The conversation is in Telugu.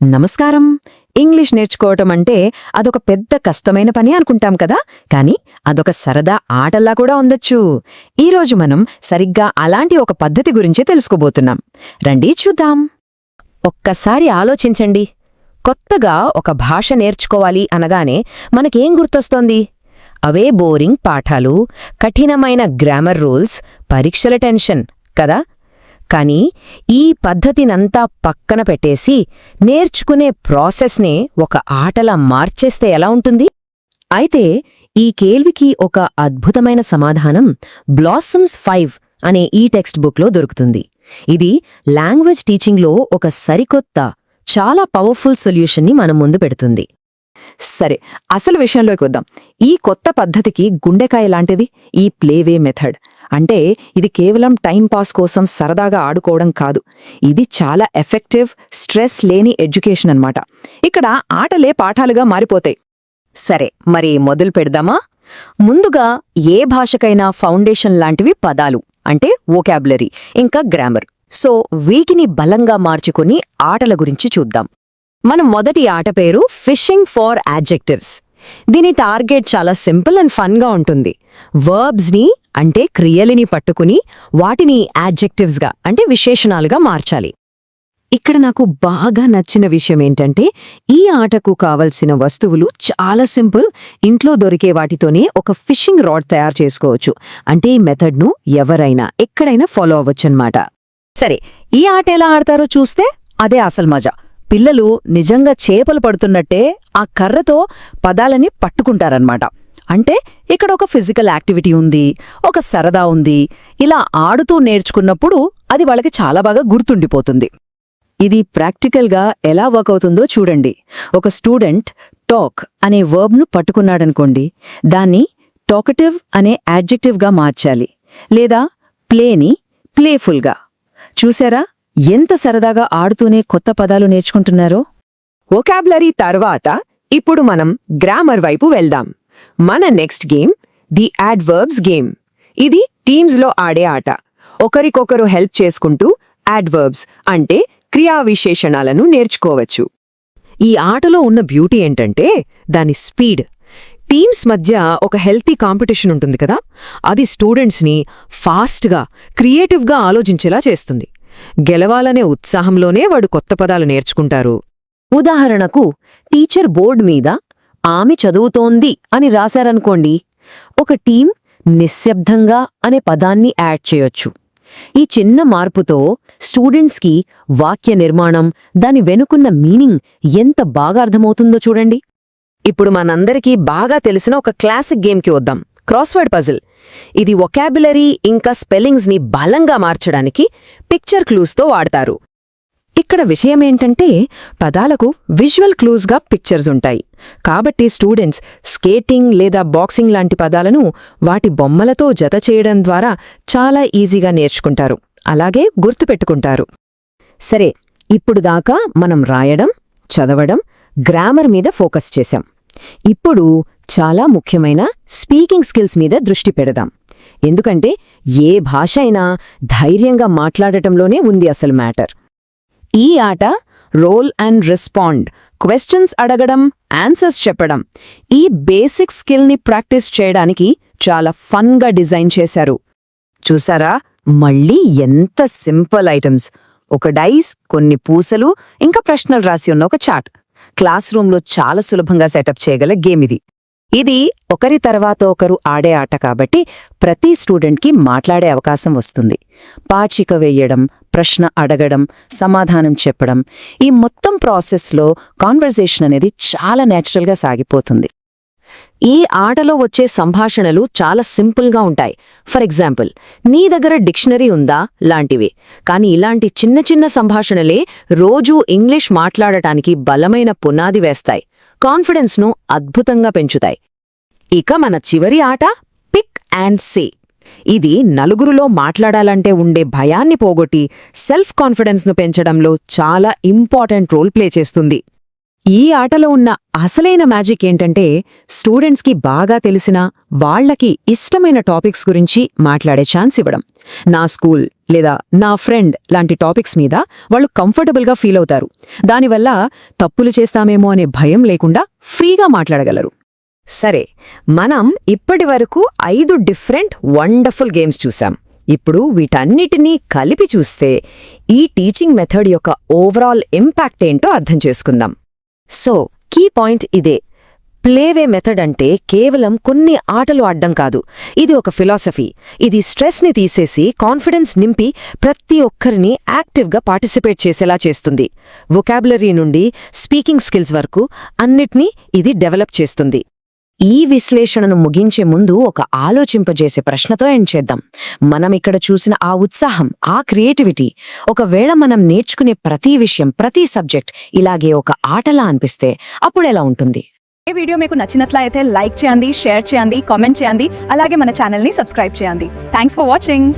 నమస్కారం. ఇంగ్లీష్ నేర్చుకోవటం అంటే అదొక పెద్ద కష్టమైన పని అనుకుంటాం కదా, కానీ అదొక సరదా ఆటల్లా కూడా ఉండొచ్చు. ఈరోజు మనం సరిగ్గా అలాంటి ఒక పద్ధతి గురించి తెలుసుకోబోతున్నాం. రండి చూద్దాం. ఒక్కసారి ఆలోచించండి. కొత్తగా ఒక భాష నేర్చుకోవాలి అనగానే మనకేం గుర్తొస్తోంది? అవే బోరింగ్ పాఠాలు, కఠినమైన గ్రామర్ రూల్స్, పరీక్షల టెన్షన్ కదా. కానీ ఈ పద్ధతినంతా పక్కన పెట్టేసి నేర్చుకునే ప్రాసెస్నే ఒక ఆటలా మార్చేస్తే ఎలా ఉంటుంది? అయితే ఈ కేల్వికి ఒక అద్భుతమైన సమాధానం బ్లాసమ్స్ 5 అనే ఈ టెక్స్ట్ బుక్లో దొరుకుతుంది. ఇది లాంగ్వేజ్ టీచింగ్లో ఒక సరికొత్త, చాలా పవర్ఫుల్ సొల్యూషన్ని మన ముందు పెడుతుంది. సరే, అసలు విషయంలోకి వద్దాం. ఈ కొత్త పద్ధతికి గుండెకాయ లాంటిది ఈ ప్లేవే మెథడ్. అంటే ఇది కేవలం టైంపాస్ కోసం సరదాగా ఆడుకోవడం కాదు, ఇది చాలా ఎఫెక్టివ్, స్ట్రెస్ లేని ఎడ్యుకేషన్ అన్నమాట. ఇక్కడ ఆటలే పాఠాలుగా మారిపోతాయి. సరే, మరి మొదలు పెడదామా? ముందుగా ఏ భాషకైనా ఫౌండేషన్ లాంటివి పదాలు, అంటే వొకాబులరీ ఇంకా గ్రామర్. సో వీటిని బలంగా మార్చుకుని ఆటల గురించి చూద్దాం. మన మొదటి ఆట పేరు ఫిషింగ్ ఫార్ యాడ్జెక్టివ్స్. దీని టార్గెట్ చాలా సింపుల్ అండ్ ఫన్గా ఉంటుంది. వర్బ్స్ని అంటే క్రియలిని పట్టుకుని వాటిని యాడ్జెక్టివ్స్గా అంటే విశేషణాలుగా మార్చాలి. ఇక్కడ నాకు బాగా నచ్చిన విషయం ఏంటంటే ఈ ఆటకు కావలసిన వస్తువులు చాలా సింపుల్. ఇంట్లో దొరికే వాటితోనే ఒక ఫిషింగ్ రాడ్ తయారు చేసుకోవచ్చు. అంటే ఈ మెథడ్ను ఎవరైనా ఎక్కడైనా ఫాలో అవ్వచ్చన్నమాట. సరే, ఈ ఆట ఎలా ఆడతారో చూస్తే అదే అసలు మజా. పిల్లలు నిజంగా చేపలు పడుతున్నట్టే ఆ కర్రతో పదాలని పట్టుకుంటారన్నమాట. అంటే ఇక్కడ ఒక ఫిజికల్ యాక్టివిటీ ఉంది, ఒక సరదా ఉంది. ఇలా ఆడుతూ నేర్చుకున్నప్పుడు అది వాళ్ళకి చాలా బాగా గుర్తుండిపోతుంది. ఇది ప్రాక్టికల్గా ఎలా వర్క్ అవుతుందో చూడండి. ఒక స్టూడెంట్ టాక్ అనే వర్బ్ను పట్టుకున్నాడనుకోండి, దాన్ని టాకటివ్ అనే యాడ్జెక్టివ్గా మార్చాలి, లేదా ప్లేని ప్లేఫుల్గా. చూసారా ఎంత సరదాగా ఆడుతూనే కొత్త పదాలు నేర్చుకుంటున్నారో? వొకాబులరీ తర్వాత ఇప్పుడు మనం గ్రామర్ వైపు వెళ్దాం. మన next game the adverbs game. ఇది టీమ్స్లో ఆడే ఆట. ఒకరికొకరు హెల్ప్ చేసుకుంటూ యాడ్వర్బ్స్ అంటే క్రియా విశేషణాలను నేర్చుకోవచ్చు. ఈ ఆటలో ఉన్న బ్యూటీ ఏంటంటే దాని స్పీడ్. టీమ్స్ మధ్య ఒక హెల్తీ కాంపిటీషన్ ఉంటుంది కదా, అది స్టూడెంట్స్ని ఫాస్ట్గా, క్రియేటివ్గా ఆలోచించేలా చేస్తుంది. గెలవాలనే ఉత్సాహంలోనే వాడు కొత్త పదాలు నేర్చుకుంటారు. ఉదాహరణకు టీచర్ బోర్డు మీద ఆమె చదువుతోంది అని రాశారనుకోండి, ఒక టీం నిశ్శబ్దంగా అనే పదాన్ని యాడ్ చేయొచ్చు. ఈ చిన్న మార్పుతో స్టూడెంట్స్కి వాక్య నిర్మాణం, దాని వెనుకున్న మీనింగ్ ఎంత బాగా అర్థమవుతుందో చూడండి. ఇప్పుడు మనందరికీ బాగా తెలిసిన ఒక క్లాసిక్ గేమ్కి వద్దాం, క్రాస్వర్డ్ పజిల్. ఇది వొకాబులరీ ఇంకా స్పెల్లింగ్స్ని బలంగా మార్చడానికి పిక్చర్ క్లూస్తో వాడతారు. ఇక్కడ విషయమేంటంటే పదాలకు విజువల్ క్లూస్గా పిక్చర్స్ ఉంటాయి. కాబట్టి స్టూడెంట్స్ స్కేటింగ్ లేదా బాక్సింగ్ లాంటి పదాలను వాటి బొమ్మలతో జత చేయడం ద్వారా చాలా ఈజీగా నేర్చుకుంటారు, అలాగే గుర్తుపెట్టుకుంటారు. సరే, ఇప్పుడు దాకా మనం రాయడం, చదవడం, గ్రామర్ మీద ఫోకస్ చేశాం. ఇప్పుడు చాలా ముఖ్యమైన స్పీకింగ్ స్కిల్స్ మీద దృష్టి పెడదాం. ఎందుకంటే ఏ భాష అయినా ధైర్యంగా మాట్లాడటంలోనే ఉంది అసలు మ్యాటర్. ఈ ఆట రోల్ అండ్ రెస్పాండ్, క్వశ్చన్స్ అడగడం, ఆన్సర్స్ చెప్పడం, ఈ బేసిక్ స్కిల్ని ప్రాక్టీస్ చేయడానికి చాలా ఫన్గా డిజైన్ చేశారు. చూసారా మళ్ళీ ఎంత సింపుల్ ఐటమ్స్! ఒక డైస్, కొన్ని పూసలు, ఇంకా ప్రశ్నలు రాసి ఉన్న ఒక చార్ట్. క్లాస్ రూంలో చాలా సులభంగా సెటప్ చేయగల గేమ్ ఇది. ఇది ఒకరి తర్వాత ఒకరు ఆడే ఆట కాబట్టి ప్రతి స్టూడెంట్కి మాట్లాడే అవకాశం వస్తుంది. పాచిక వేయడం, ప్రశ్న అడగడం, సమాధానం చెప్పడం, ఈ మొత్తం ప్రాసెస్లో కాన్వర్సేషన్ అనేది చాలా నేచురల్గా సాగిపోతుంది. ఈ ఆటలో వచ్చే సంభాషణలు చాలా సింపుల్గా ఉంటాయి. ఫర్ ఎగ్జాంపుల్, నీ దగ్గర డిక్షనరీ ఉందా లాంటివి. కానీ ఇలాంటి చిన్న చిన్న సంభాషణలే రోజూ ఇంగ్లీష్ మాట్లాడటానికి బలమైన పునాది వేస్తాయి, కాన్ఫిడెన్స్ను అద్భుతంగా పెంచుతాయి. ఇక మన చివరి ఆట పిక్ అండ్ సే. ఇది నలుగురిలో మాట్లాడాలంటే ఉండే భయాన్ని పోగొట్టి సెల్ఫ్ కాన్ఫిడెన్స్ను పెంచడంలో చాలా ఇంపార్టెంట్ రోల్ ప్లే చేస్తుంది. ఈ ఆటలో ఉన్న అసలైన మ్యాజిక్ ఏంటంటే స్టూడెంట్స్కి బాగా తెలిసిన, వాళ్లకి ఇష్టమైన టాపిక్స్ గురించి మాట్లాడే ఛాన్స్ ఇవ్వడం. నా స్కూల్, లేదా నా ఫ్రెండ్ లాంటి టాపిక్స్ మీద వాళ్ళు కంఫర్టబుల్గా ఫీల్ అవుతారు. దానివల్ల తప్పులు చేస్తామేమో అనే భయం లేకుండా ఫ్రీగా మాట్లాడగలరు. సరే, మనం ఇప్పటివరకు 5 డిఫరెంట్ వండర్ఫుల్ గేమ్స్ చూసాం. ఇప్పుడు వీటన్నిటినీ కలిపి చూస్తే ఈ టీచింగ్ మెథడ్ యొక్క ఓవరాల్ ఇంపాక్ట్ ఏంటో అర్థం చేసుకుందాం. సో కీ పాయింట్ ఇదే. ప్లేవే మెథడ్ అంటే కేవలం కొన్ని ఆటలు ఆడ్డం కాదు. ఇది ఒక ఫిలాసఫీ. ఇది స్ట్రెస్ని తీసేసి కాన్ఫిడెన్స్ నింపి ప్రతి ఒక్కరిని యాక్టివ్గా పార్టిసిపేట్ చేసేలా చేస్తుంది. వొకాబులరీ నుండి స్పీకింగ్ స్కిల్స్ వరకు అన్నిటినీ ఇది డెవలప్ చేస్తుంది. ఈ విశ్లేషణను ముగించే ముందు ఒక ఆలోచింపజేసే ప్రశ్నతో ఎండ్ చేద్దాం. మనం ఇక్కడ చూసిన ఆ ఉత్సాహం, ఆ క్రియేటివిటీ, ఒకవేళ మనం నేర్చుకునే ప్రతి విషయం, ప్రతి సబ్జెక్ట్ ఇలాగే ఒక ఆటలా అనిపిస్తే అప్పుడెలా ఉంటుంది? ఈ వీడియో మీకు నచ్చినట్లయితే లైక్ చేయండి, షేర్ చేయండి, కామెంట్ చేయండి. అలాగే మన ఛానల్ని సబ్స్క్రైబ్ చేయండి. Thanks for watching.